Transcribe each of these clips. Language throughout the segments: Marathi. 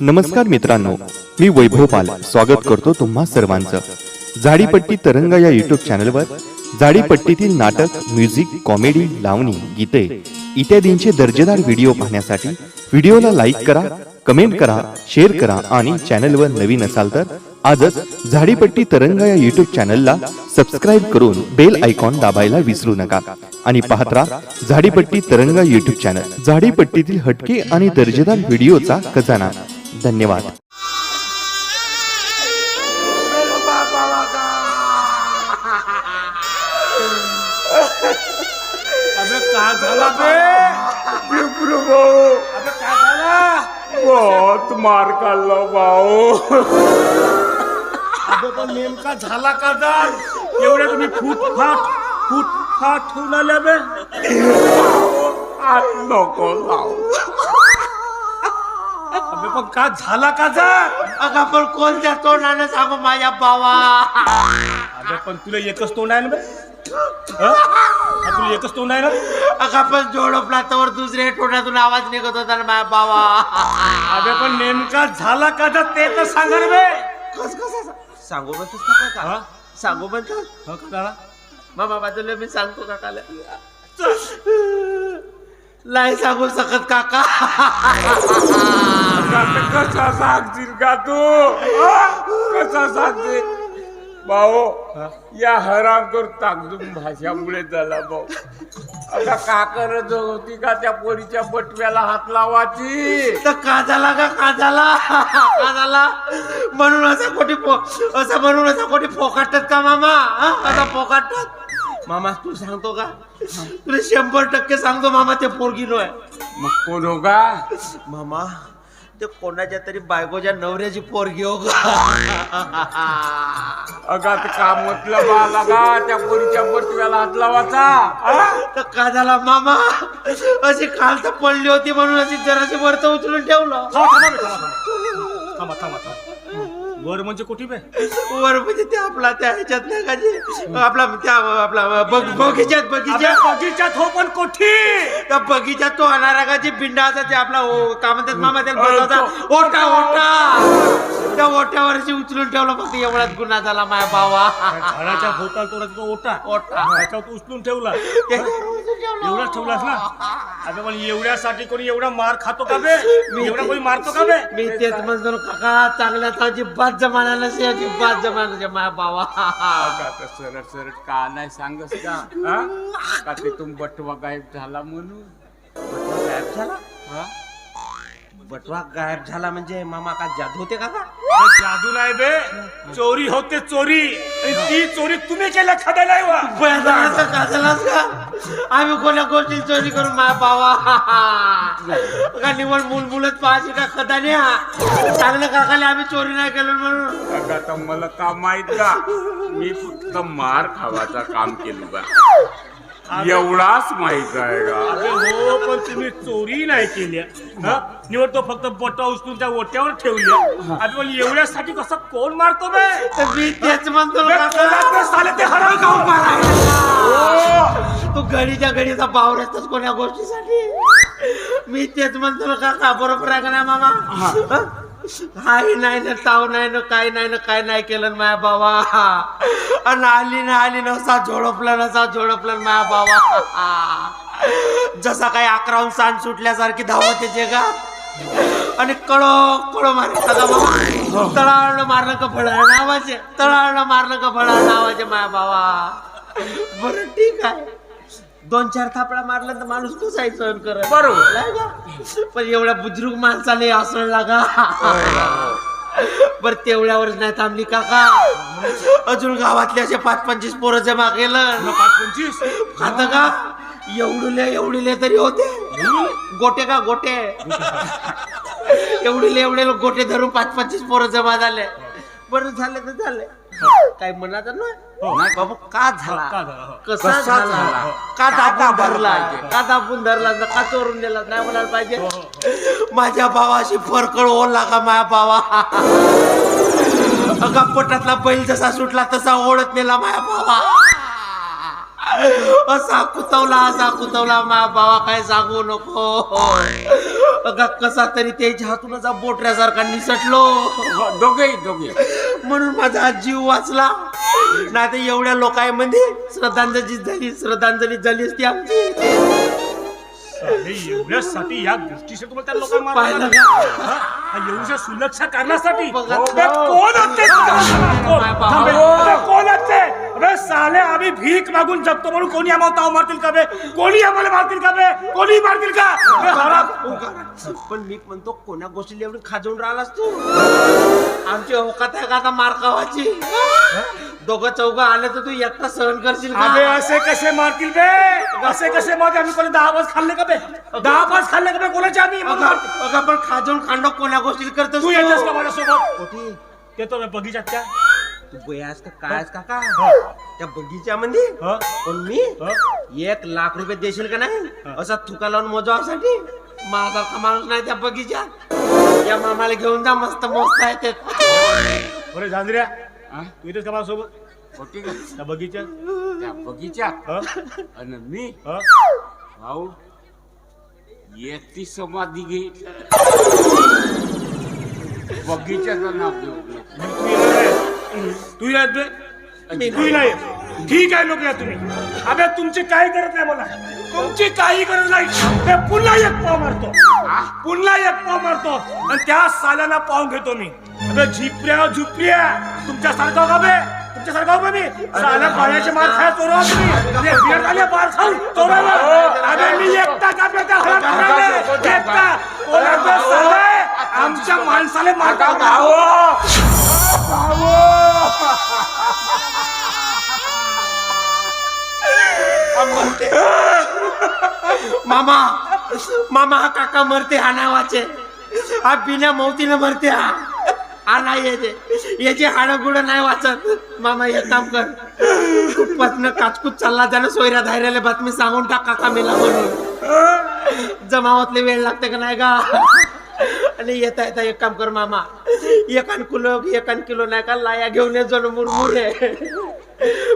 नमस्कार मित्रांनो, मी वैभव पाल स्वागत करतो तुम्हा सर्वांचं झाडीपट्टी तरंग या युट्यूब चॅनलवर. झाडीपट्टीतील नाटक, म्युझिक, कॉमेडी, लावणी, गीते इत्यादींचे दर्जेदार व्हिडिओ पाहण्यासाठी व्हिडिओला लाईक करा, कमेंट करा, शेअर करा आणि चॅनलवर नवीन असाल तर आजच झाडीपट्टी तरंग या युट्यूब चॅनलला सबस्क्राईब करून बेल आयकॉन दाबायला विसरू नका आणि पाहत राहा झाडीपट्टी तरंग युट्यूब चॅनल. झाडीपट्टीतील हटके आणि दर्जेदार व्हिडिओचा खजाना. धन्यवाद. अबे काय झाला बे विप्रू भाऊ, अबे काय झाला बहुत मार खाल्ला भाऊ. अबे पण नेमका झाला का जाल एवढे तुम्ही फूट ठेवला बे हात नको लाव. अबे पण काय झाला का जाल अगं पण कोणत्या तोंडाने सांगू माझ्या भावा. अबे पण तुला एकच तोंड आहे ना बे तुला एकच तोंड आहे ना. अगं पण जोडपला तर दुसऱ्या तोंडातून आवाज निघत होता ना माझ्या भावा. अबे पण नेमका झाला का जा ते तर सांगा ना बे. कस सांगू म्हणतोस का हा? सांगू म्हणतो हो का झाला? मामा बाजूला मी सांगतो काकाला. नाही सांगू शकत काका. कसा सांगशील का तू? कसा सांगशील भाऊ? या हरामखोर ताकदून भाषामुळे झाला भाऊ. आता का करत होती का त्या पोरीच्या बटव्याला हात लावायची? तर का झाला का झाला म्हणून असा कोटी फोकाटतात का मामा? असा फोकाटतात मामा. तू सांगतो का? तुला 100% सांगतो मामा, ते पोरगी नो आहे. मग कोण हो का मामा? ते कोणाच्या तरी बायकोच्या नवऱ्याची पोरगी हो का? अगा ते का मतलब आला का त्या पोरीच्या बटव्याला हात लावायचा? तर का झाला मामा? अशी खाल तर पडली होती म्हणून अशी जराशी वरत उचलून ठेवलं. थांबा वर म्हणजे कुठे बे? वर म्हणजे ते आपला त्या ह्याच्यात नाही का जे आपला बगीच्यात हो पण कोठी त्या बगीच्यात तो अनारकाची पिंडा असा ते आपला काय म्हणतात मामा त्याला बसवता ओटा त्या ओट्यावरची उचलून ठेवलं. फक्त एवढाच गुन्हा झाला माझ्या भावा. घराच्या भोवताल तोडाचा ओटा त्याच्यावर तू उचलून ठेवला. एवढाच ठेवलास ना? अबे पण एवढ्यासाठी कोणी एवढा मार खातो का बे? एवढा कोणी मारतो का बे? मी तेच म्हणतो काका, चांगल्या अजिबात जमाना नसे, अजिबात जमाना नसे माझ्या भावा. सरळ का नाही सांगस का? हा? का ते तुम बटवा गायब झाला म्हणून? बटवा गायब झाला? बटवा गायब झाला म्हणजे मामा का जादू होते काका? जादू नाही बे, चोरी होते चोरी. आणि ती चोरी तुम्ही केल्या खदाय वा. आम्ही कोणा गोष्टी चोरी करून माझ्या भावा का निवड मुलमुलत पाहायची का खदाने चांगल्या काकाने आम्ही चोरी नाही केलं म्हणून. अगं आता मला का माहित का? मी फक्त मार खावाचा काम केलं बा, एवढाच माहित आहे का? अबे हो, पण तुम्ही चोरी नाही केल्या. निवड तो फक्त बोटा उचलून त्या ओट्यावर ठेवल्या. अबे पण एवढ्यासाठी कसं कोण मारतो बे? तर मी तेच म्हणतो बे, काका. कोणाला साले ते हराम खाऊन तू घडीच्या घडीचा भाव असतोस कोण्या गोष्टीसाठी. मी तेच म्हणतो ना काका, बरोबर आहे का नाही मामा? हाय नाही ना, ताव नाही ना, काय नाही ना, काय नाही केलं माझ्या बाबा. आणि आली नसा झोडपलं माझ्या बाबा. जसा काही 11 सांज सुटल्यासारखी धावत येते का? आणि कळो मारता का बाबा? तळाळलं मारलं का फळाळ नावाचे माझ्या बाबा. बरं ठीक आहे, 2-4 थापडा मारला तर माणूस कसाही सहन करत, बरोबर नाही का? पण एवढ्या बुजुर्ग माणसाने असं लागा. बर तेवढ्यावरच नाही थांबली काका, अजून गावातले असे 5-25 पोरं जमा केलं. 25 आता का एवढीले तरी होते गोटे एवढे गोटे धरून 5-25 पोरं जमा झाले. बरं झाले तर झाले, काय म्हणा तर नाही बाबू. का झाला, कसा झाला, का दाबून धरला का चोरून नेला नाही म्हणायला पाहिजे. माझ्या भावाशी फरकळ ओढला का माझ्या भावा? अगा पोटातला बैल जसा सुटला तसा ओढत नेला माझ्या भावा. असा कुतवला मा बाबा, काय सांगू नको. अगा कसा तरी त्याच्या हातून असा बोटऱ्यासारखा निसटलो दोघे म्हणून माझा हा जीव वाचला. नाही तर एवढ्या लोकांमध्ये श्रद्धांजली झाली असती आमची. साले, एवढ्यासाठी या गोष्टीशी तुम्हाला त्या लोकांना पाहिलं मारलं का? का? हा, एवढ्या सुरक्षा करण्यासाठी बघा. अबे, कोण होते? अबे, कोण होते? अबे, साले आम्ही भीक मागून जगतो म्हणून कोणी आम्हाला ताव मारतील का बे? कोणी आम्हाला मारतील का बे? कोणी मारतील का बे, हराम. पण मी म्हणतो कोणा गोष्टीला एवढी खाजवून राहिलास तू? आमची औकात आहे का आता मार खावाची? दोघं चौघं आले तर तू एकटा सहन करशील अबे, का? असे कसे मारतील बे? असे कसे मारतील? आम्ही कोणी 10 पास खाल्ले का बे? 10 पास खाल्ले का बे? कोणाचे आम्ही म्हणून मारतील? अगं पण खाजवून खांडो कोणा गोष्टीला करतोस तू येतोस का माझ्यासोबत? कोठी? येतो बे बगीचात त्या. तू बयास का काय काका त्या बगीच्यामध्ये? हं? पण मी हं? 1,00,000 देशील का नाही असा थुका लावून मोजावासाठी? माझा माणूस नाही त्या बगीच्यात. या मामाला घेऊन जा, मस्त मस्त आहे ते. अरे झांजऱ्या, हा? तू येतोस का माझ्यासोबत होती का त्या बगीचात? त्या बगीच्यात? हं? आणि मी हं? भाऊ येती समाधी घे बगीच्याचं नाव घेऊ मग तू येणार आहे? तू येत बे? तू नाही येत. ठीक आहे, लोक या तुम्ही. अबे, तुमची काही गरज नाही मला. तुमची काही गरज नाही. ते पुन्हा एक पाव मारतो, पुन्हा एक पाव मारतो आणि त्या साल्याला पाव घेतो मी. अबे झिपऱ्या झुपऱ्या तुमच्यासारखा का बे? तुमच्यासारखा का मी? साल्या पाण्याचे मार खाय चोरवा तुम्ही. अरे, बियर झाले, मार खाऊन चोरावा. अबे, मी एकटा का बे? त्या हराम करायला? एकटा? कोणाचं साले? आमच्या माणसाला मारता भाऊ. मामा मामा हा काका मरते हा नावाचे. हा बिना मौतीने मरते. हा नाही येते याची हाडं गुड नाही वाचत. मामा एक काम कर, कुठपासनं काचकूच चालला जाणं सोयऱ्या धायऱ्याला बातमी सांगून टाक काका मेला म्हणून. जमावातले वेळ लागते का नाही का? आणि येता येता एक काम कर मामा, 1 किलो नाही का लाया घेऊन ये जण मुरमुरे.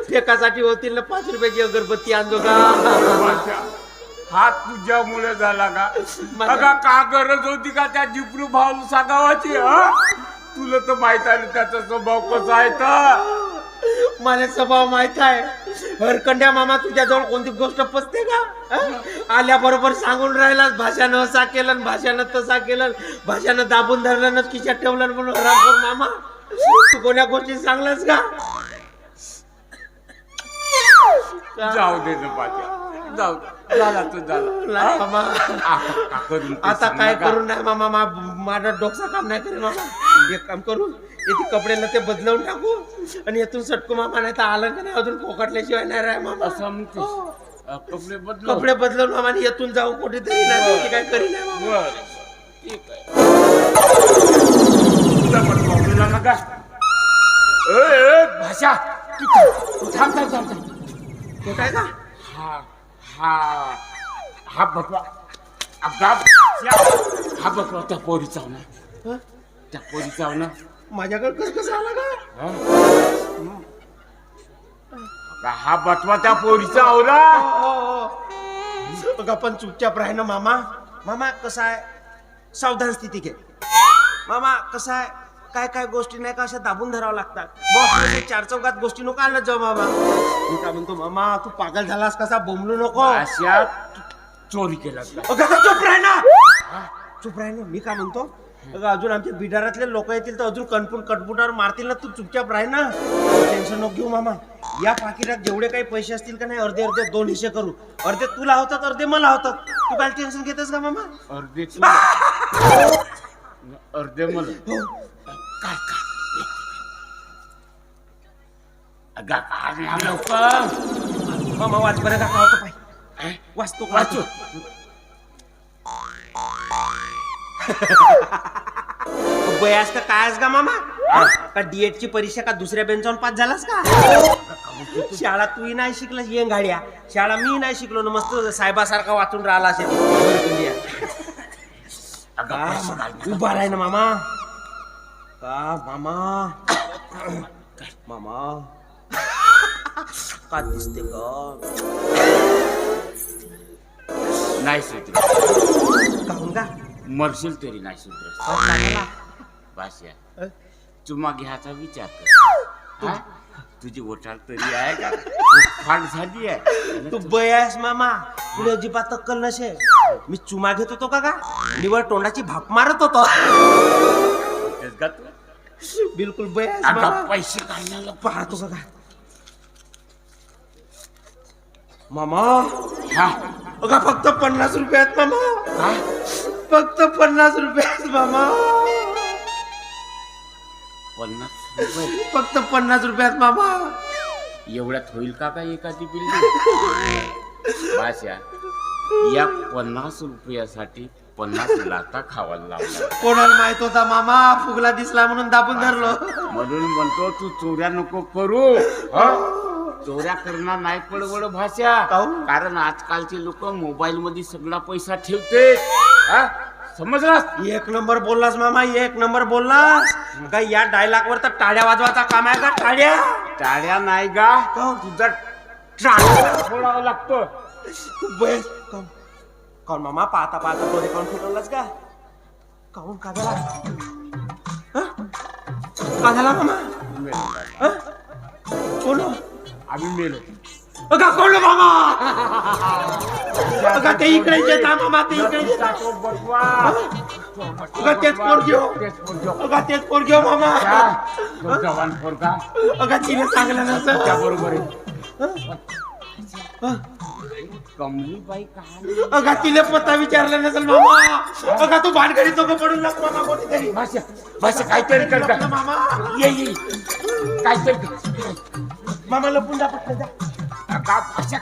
फेकासाठी होतील ना 5 रुपयाची अगरबत्ती आणतो का? हा तुझ्यामुळे झाला का? अगं का गरज होती का त्या जिपरू भाऊ सांगावाची? तुला तर माहित आहे त्याचा स्वभाव कसा आहे तर. मला स्वभाव माहित आहे. हरकंड्या मामा तुझ्याजवळ कोणती गोष्ट पसते का? आल्याबरोबर सांगून राहिला भाषानं असा केलं, भाषानं तसा केलं, भाषानं दाबून धरलं, खिशात ठेवलं म्हणून हरामखोर मामा. तू कोण्या गोष्टी सांगलास का? जाऊ दे ना पाट्या, जाऊ दे. झाला तो झाला. नाही मामा, का करून ते आता सांग काय नका. करू नाही मामा. माझा डोकसा काम नाही करेल मामा. एक काम करू, येथे कपडे ते बदलवून टाकू आणि येथून सटकू मामा. नाही तर आलं का नाही अजून पोकटल्याशिवाय नाही राह मामा. असं म्हणतेस? कपडे बदल. कपडे बदलवून मामा आणि येथून जाऊ कुठेतरी. नाही काय करी नाही मामा. बर ठीक आहे. तुझा पण कॉपरीला नका. ए भाषा, तू थांब थांब थांब थांब. ते काय का? हा हा हा बघवा. हा बघवा त्या पोरीचा ना. हं? त्या पोरीचा ना. माझ्याकडे कसं आला का? हा बटवा त्या पोरीचा आवला. बघा पण चुपचाप राह ना मामा. मामा कसं आहे, सावधान स्थिती घे मामा. कसं आहे, काय काय गोष्टी नाही का अशा दाबून धरावं लागतात. बॉस 4 चौकात गोष्टी नको आणत जाऊ मामा. मी काय म्हणतो मामा, तू पागल झालास कसा? बोंबलू नको. अशा चोरी केला. चुप राह ना, चुप राह ना. मी काय म्हणतो, अजून आमच्या बिडारातले लोक येतील तर अजून कटबुटावर मारतील ना. तू चुपचाप राह ना, टेन्शन नको घेऊ मामा. या पाकिटात जेवढे काही पैसे असतील का नाही, अर्धे 2 हिस्से करू. अर्धे तुला होतात, अर्धे मला होतात. तू काय टेन्शन घेतेस का मामा? अर्धे तुला, अर्धे मला. काय काय अगं काय लवकर मामा वाच बरं का होतं पाय. वाचतो का? वाचू. बयास का काय आहेस का मामा? का डीएड ची परीक्षा का दुसऱ्या बेंचावर पास झालास का? शाळा तूही नाही शिकलास ये गाड्या. शाळा मी नाही शिकलो ना, मस्त साहेबासारखा वाचून राहिला असेल. उभा राह ना मामा. का मामा? मामा का दिसते का? नाही सुटली. काहून का? मरशील तरी नाही सुधरत. भाषा चुमा घ्यायचा विचार कर. हा? तुझी ओठाळ तरी आहे का? फाट झाली आहे. तू बय आहेस मामा, तुला अजिबात अक्कल नसे. मी चुमा घेत होतो का निवड तोंडाची भाप मारत होतो. तेच का तू? बिलकुल बय आहेस अगं, मामा. पैसे काढण्याला पाहतो का मामा? हा अगं फक्त 50 रुपयात मामा. हा? फक्त 50 रुपयात मामा. 50 रुपये फक्त 50 रुपयात मामा. एवढ्यात होईल का काय एखादी बिल्डिंग? भाषा या 50 रुपयासाठी 50 लाथा खावायला लावला. कोणाला माहित होता मामा? फुगला दिसला म्हणून दाबून धरलो. म्हणून म्हणतो तू चोऱ्या नको करू. हा? चोऱ्या करणार नाही पडवड भाषा. काहून? कारण आजकालचे लोक मोबाईल मध्ये सगळा पैसा ठेवते. हा? समजलास? एक नंबर बोललास मामा, एक नंबर बोललास. काय या डायलॉग वर तर टाळ्या वाजवायचा काम आहे का? टाळ्या टाळ्या नाही गा, तुझा टाळ्या फोडावा लागतो. तू बस. कोण मामा? पाहता पाहता डोळे कोण फिरवलास का? काहून का झाला? हं? का झाला मामा? हं? कोण? आम्ही मेलो. अगा कोण मामा? अगा ते इकडे येता मामा, ते इकडे येता. अगा तेच पोर घेऊ. अगा तेच पोर घेऊ मामा. जवान पोरगा अगा तिने सांगलं नसतं. त्या बरोबर कमलीबाई का? अगा तिने पत्ता विचारला नसेल मामा. अगा तू भानगडीत नको पडून लाग मामा कोणीतरी. भाषा भाषा काहीतरी कर का? मामा ये काहीतरी कर. मामा लपून जा पटकन जा. का भाषा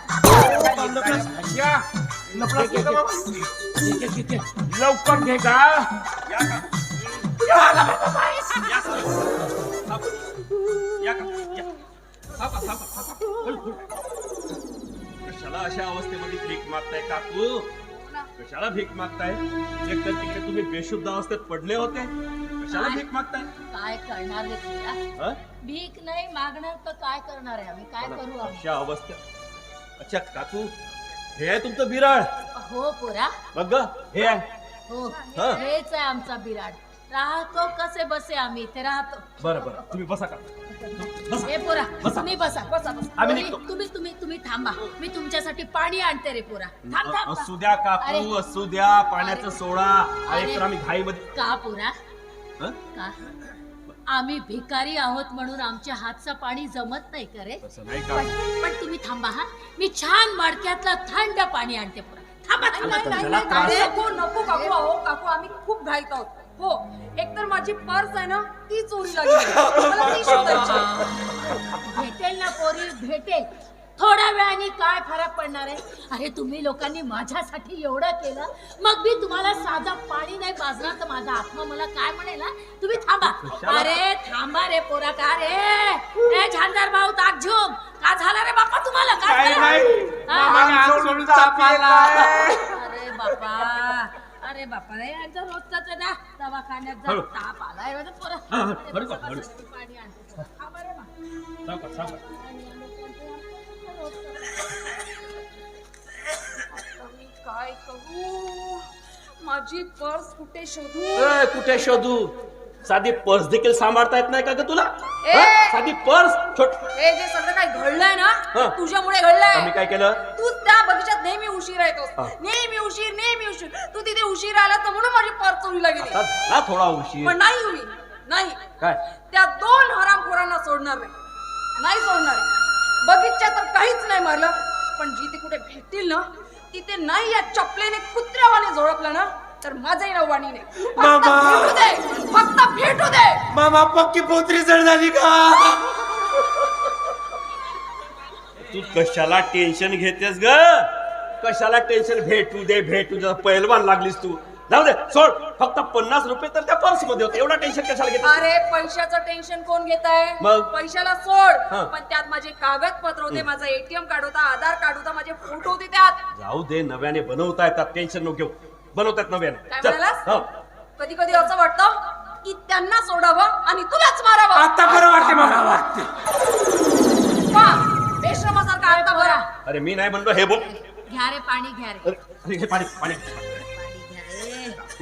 लपलास नाही का मामा? लवकर घे का? कशाला अशा अवस्थेमध्ये भीक मागताय काकू? कशाला भीक मागताय? एक तर तिकडे तुम्ही बेशुद्ध अवस्थेत पडले होते, कशाला भीक मागताय? काय करणार रे तुला? हं? भीक नाही मागणार तर काय करणार आहे आम्ही? काय करू आम्ही? अशा अवस्थेत. अच्छा काकू, हे आहे तुमचं बिराड. हो पोरा, बघ ग, हे आहे. हो हं. हेच आहे आमचा बिराड. राहतो कसे बसे आम्ही इथे राहतो. बरं बरं, तुम्ही बसा का. हे पोरा तुम्ही बसा बसा बसा. आम्ही तुम्ही निघतो. तुम्ही तुम्ही तुम्ही थांबा. मी तुमच्यासाठी पाणी आणते रे पोरा. थांब थांब असू द्या काकू, अरे. असू द्या. पाण्याचं अरे. सोडा. अरे. एक तर आम्ही घाईमध्ये. का पोरा? हं? का आम्ही भिकारी आहोत म्हणून आमच्या हातचं पाणी जमत नाही का रे? तसं नाही पण का? पण तुम्ही थांबा हा. मी छान मडक्यातलं थंड पाणी आणते पुरा. थांबा थांबा. त्याला त्रास- नको नको काकू. अहो काकू, आम्ही खूप घाईत आहोत. हो, एकतर माझी पर्स आहे ना, ती चोरीला गेली. मला ती शोधायची. भेटेल ना पोरी, भेटेल. थोड्या वेळाने काय फरक पडणार आहे? अरे तुम्ही लोकांनी माझ्यासाठी एवढं केलं, मग मी तुम्हाला साधं पाणी नाही पाजणार तर माझा आत्मा मला काय म्हणेल? हा? तुम्ही थांबा. अरे थांबा रे पोरा. का रे ए झांजार भाऊ ताकझुम, का झालं रे बापा तुम्हाला? काय झालं? हा? अरे बापा, अरे बापा रे, यांचा रोजचाच आहे ना. दवाखान्यात जा, हळू. ताप आलाय माझा पोरा. हळू, अरे हळू, बसा, हळू. बसा, मी पाणी आणते. थांबा रे बा. सावकाश, सावकाश. आता मी काय करू? माझी पर्स कुठे शोधू? ए, कुठे शोधू? साधी पर्स देखील सांभाळता येत नाही का ग तुला? ए! हं? साधी पर्स छोट. हे जे सगळं काही घडलंय ना, हं. तुझ्यामुळे घडलंय. आम्ही काय केलं? तू त्या बगीचात नेहमी उशीर येतोस. हा. नेहमी उशीर, नेहमी उशीर. तू तिथे उशीर आला तर म्हणून माझी पर्स चोरीला गेली. आता झाला थोडा उशीर. पण नाही मी नाही काय? त्या 2 हरामखोरांना सोडणार नाही. नाही सोडणार. बगीच्यात तर काहीच नाही मारलं, पण जिथे कुठे भेटतील ना, तिथे नाही या चपलेने कुत्र्यावाने झोडपलं ना, तर माझंही नववाणी नाही. फक्त मामा. भेटू दे, फक्त भेटू दे. मामा पक्की पोत्री जड झाली का? तू कशाला टेन्शन घेतेस ग? कशाला टेन्शन? भेटू दे भेटू दे, पहिलवान लागलीस तू. जाऊ दे, सोड. फक्त 50 रुपये तर त्या पर्स मध्ये होते. एवढा टेन्शन कशाला घेतेस? अरे पैशाचं टेन्शन कोण घेत आहे? मग? पैशाला सोड. हं. पण त्यात माझे कागदपत्र होते, माझा ATM कार्ड होता, आधार कार्ड होता, माझे फोटो होते त्यात. जाऊ दे, नव्याने बनवता येतात. टेन्शन नको घेऊ. बनवतात नव्याने. काय चल. म्हणालास? हो. कधी कधी असं वाटतं की त्यांना सोडावं आणि तुलाच मारावं. आता बरं वाटते मला. वाटते बेश्रमासारखा आता बरा. अरे मी नाही म्हणलो, हे बोल. घ्या रे पाणी, घ्या रे. अरे हे पाणी पाणी. पाणी घ्या रे.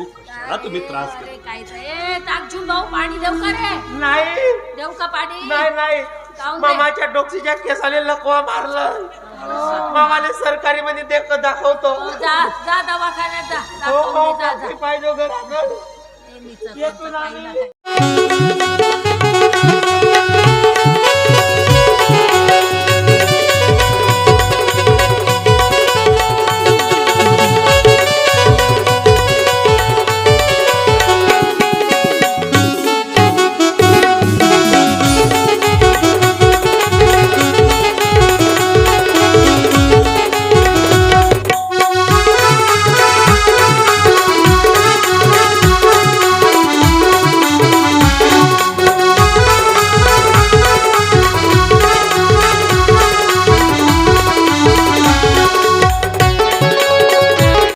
कशाला तुम्ही त्रास अरे काय ते ताकजून भाऊ पाणी देऊ का रे नाही देऊ का पाणी नाही नाही काहून रे? मामाच्या डोक्सीच्या केसाने लकवा मारलं मामाने सरकारी मध्ये दाखवतो जा जा दवाखान्यात जा हो दाखवून हो दे, जा जा पाहिजे घराकडे नेहमीच येतो ना काही मी. ना काही.